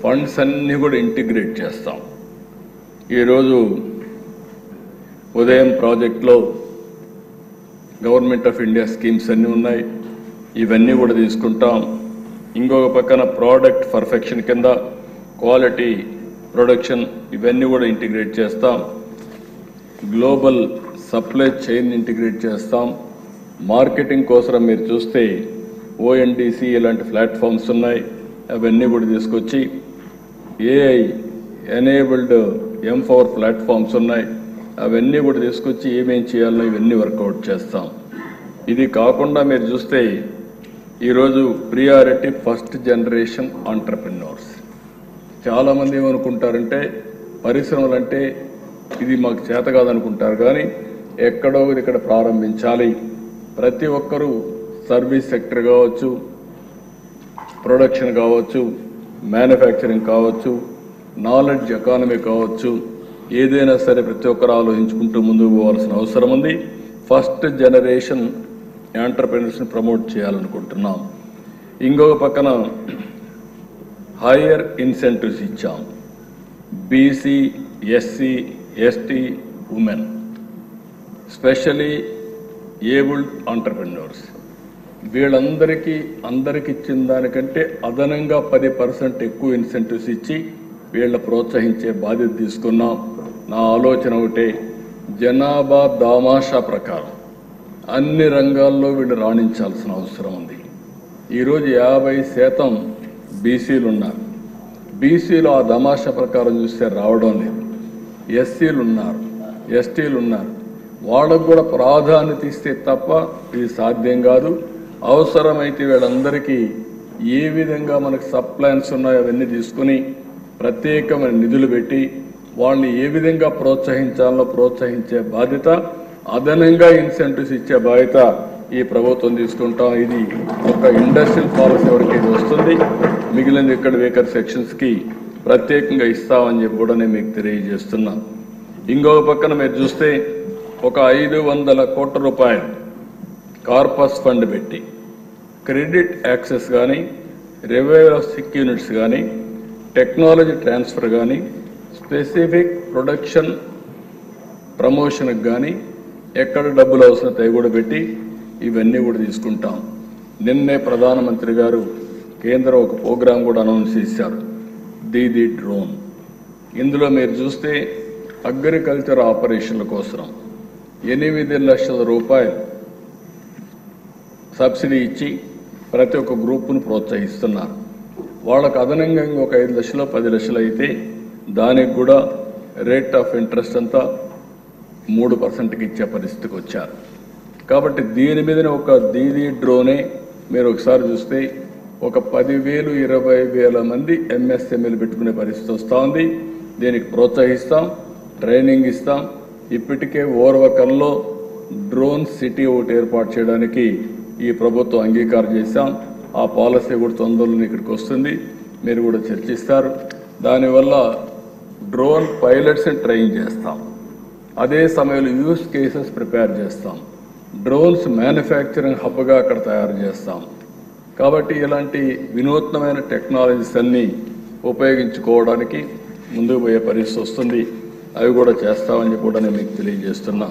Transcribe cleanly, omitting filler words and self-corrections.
Funds అన్నీ కూడా integrate చేస్తాం. ఈరోజు ఉదయం ప్రాజెక్ట్లో గవర్నమెంట్ ఆఫ్ ఇండియా స్కీమ్స్ అన్నీ ఉన్నాయి, ఇవన్నీ కూడా తీసుకుంటాం. ఇంకొక పక్కన ప్రోడక్ట్ పర్ఫెక్షన్ కింద క్వాలిటీ ప్రొడక్షన్ ఇవన్నీ కూడా ఇంటిగ్రేట్ చేస్తాం. గ్లోబల్ సప్లై చైన్ ఇంటిగ్రేట్ చేస్తాం. మార్కెటింగ్ కోసం మీరు చూస్తే ఓఎన్డీసీ ఇలాంటి ప్లాట్ఫామ్స్ ఉన్నాయి, అవన్నీ కూడా తీసుకొచ్చి ఏఐ ఎనేబుల్డ్ ఎంపవర్ ప్లాట్ఫామ్స్ ఉన్నాయి, అవన్నీ కూడా తీసుకొచ్చి ఏమేం చేయాలో ఇవన్నీ వర్కౌట్ చేస్తాం. ఇది కాకుండా మీరు చూస్తే ఈరోజు ప్రియారిటీ ఫస్ట్ జనరేషన్ ఆంటర్ప్రెన్యూర్స్. చాలామంది ఏమనుకుంటారంటే పరిశ్రమలు అంటే ఇది మాకు చేత కాదనుకుంటారు, కానీ ఎక్కడో ఇక్కడ ప్రారంభించాలి. ప్రతి ఒక్కరూ సర్వీస్ సెక్టర్ కావచ్చు, ప్రొడక్షన్ కావచ్చు, మ్యానుఫ్యాక్చరింగ్ కావచ్చు, నాలెడ్జ్ ఎకానమీ కావచ్చు, ఏదైనా సరే ప్రతి ఒక్కరు ఆలోచించుకుంటూ ముందుకు పోవాల్సిన అవసరం ఉంది. ఫస్ట్ జనరేషన్ ఎంటర్‌ప్రెన్యూర్స్ని ప్రమోట్ చేయాలనుకుంటున్నాం. ఇంకొక పక్కన హైయర్ ఇన్సెంటివ్స్ ఇచ్చాం. BC, SC, ST, women, especially abled entrepreneurs వీళ్ళందరికీ ఇచ్చిన దానికంటే అదనంగా 10% ఎక్కువ ఇన్సెంటివ్స్ ఇచ్చి వీళ్ళ ప్రోత్సహించే బాధ్యత తీసుకున్నాం. నా ఆలోచన ఒకటే, జనాభా దామాషా ప్రకారం అన్ని రంగాల్లో వీళ్ళు రాణించాల్సిన అవసరం ఉంది. ఈరోజు 50% బీసీలు ఉన్నారు. బీసీలు ఆ దామాషా ప్రకారం చూస్తే రావడం లేదు. ఎస్సీలు ఉన్నారు, ఎస్టీలు ఉన్నారు. వాళ్ళకు కూడా ప్రాధాన్యత ఇస్తే తప్ప ఇది సాధ్యం కాదు. అవసరమైతే వీళ్ళందరికీ ఏ విధంగా మనకు సప్లాన్స్ ఉన్నాయో అవన్నీ తీసుకుని ప్రత్యేకమైన నిధులు పెట్టి వాళ్ళని ఏ విధంగా ప్రోత్సహించాలో ప్రోత్సహించే బాధ్యత, అదనంగా ఇన్సెంటివ్స్ ఇచ్చే బాధ్యత ఈ ప్రభుత్వం తీసుకుంటాం. ఇది ఒక ఇండస్ట్రియల్ పాలసీ వరకు ఇది వస్తుంది. మిగిలిన ఇక్కడ వేకర్ సెక్షన్స్కి ప్రత్యేకంగా ఇస్తామని చెప్పి కూడా నేను మీకు తెలియజేస్తున్నా. ఇంకొక పక్కన మీరు చూస్తే ఒక 500 కోట్ల రూపాయలు కార్పస్ ఫండ్ పెట్టి క్రెడిట్ యాక్సెస్ కానీ, రివైవల్ ఆఫ్ సిక్ యూనిట్స్ కానీ, టెక్నాలజీ ట్రాన్స్ఫర్ కానీ, స్పెసిఫిక్ ప్రొడక్షన్ ప్రమోషన్కి కానీ ఎక్కడ డబ్బులు అవసరం అవి కూడా పెట్టి ఇవన్నీ కూడా తీసుకుంటాం. నిన్నే ప్రధానమంత్రి గారు కేంద్రం ఒక ప్రోగ్రాం కూడా అనౌన్స్ చేశారు, దీదీ డ్రోన్. ఇందులో మీరు చూస్తే అగ్రికల్చర్ ఆపరేషన్ల కోసం 8 లక్షల రూపాయలు సబ్సిడీ ఇచ్చి ప్రతి ఒక్క గ్రూపును ప్రోత్సహిస్తున్నారు. వాళ్ళకు అదనంగా ఇంకొక 5 లక్షలు 10 లక్షలు అయితే దానికి కూడా రేట్ ఆఫ్ ఇంట్రెస్ట్ అంతా 3%కి ఇచ్చే పరిస్థితికి వచ్చారు. కాబట్టి దీని మీదనే ఒక దీదీ డ్రోనే మీరు ఒకసారి చూస్తే ఒక 10,000 20,000 మంది ఎంఎస్ఎంఈలు పెట్టుకునే పరిస్థితి వస్తూ ఉంది. దీనికి ప్రోత్సహిస్తాం, ట్రైనింగ్ ఇస్తాం. ఇప్పటికే ఓర్వకల్లో డ్రోన్ సిటీ ఒకటి ఏర్పాటు చేయడానికి ఈ ప్రభుత్వం అంగీకారం చేశాం. ఆ పాలసీ కూడా తొందరలో ఇక్కడికి వస్తుంది, మీరు కూడా చర్చిస్తారు. దానివల్ల డ్రోన్ పైలట్స్ని ట్రైన్ చేస్తాం, అదే సమయంలో యూస్ కేసెస్ ప్రిపేర్ చేస్తాం, డ్రోన్స్ మ్యానుఫ్యాక్చరింగ్ హబ్గా అక్కడ తయారు చేస్తాం. కాబట్టి ఇలాంటి వినూత్నమైన టెక్నాలజీస్ అన్నీ ఉపయోగించుకోవడానికి ముందుకు పోయే పరిస్థితి వస్తుంది. అవి కూడా చేస్తామని కూడా నేను మీకు తెలియజేస్తున్నా.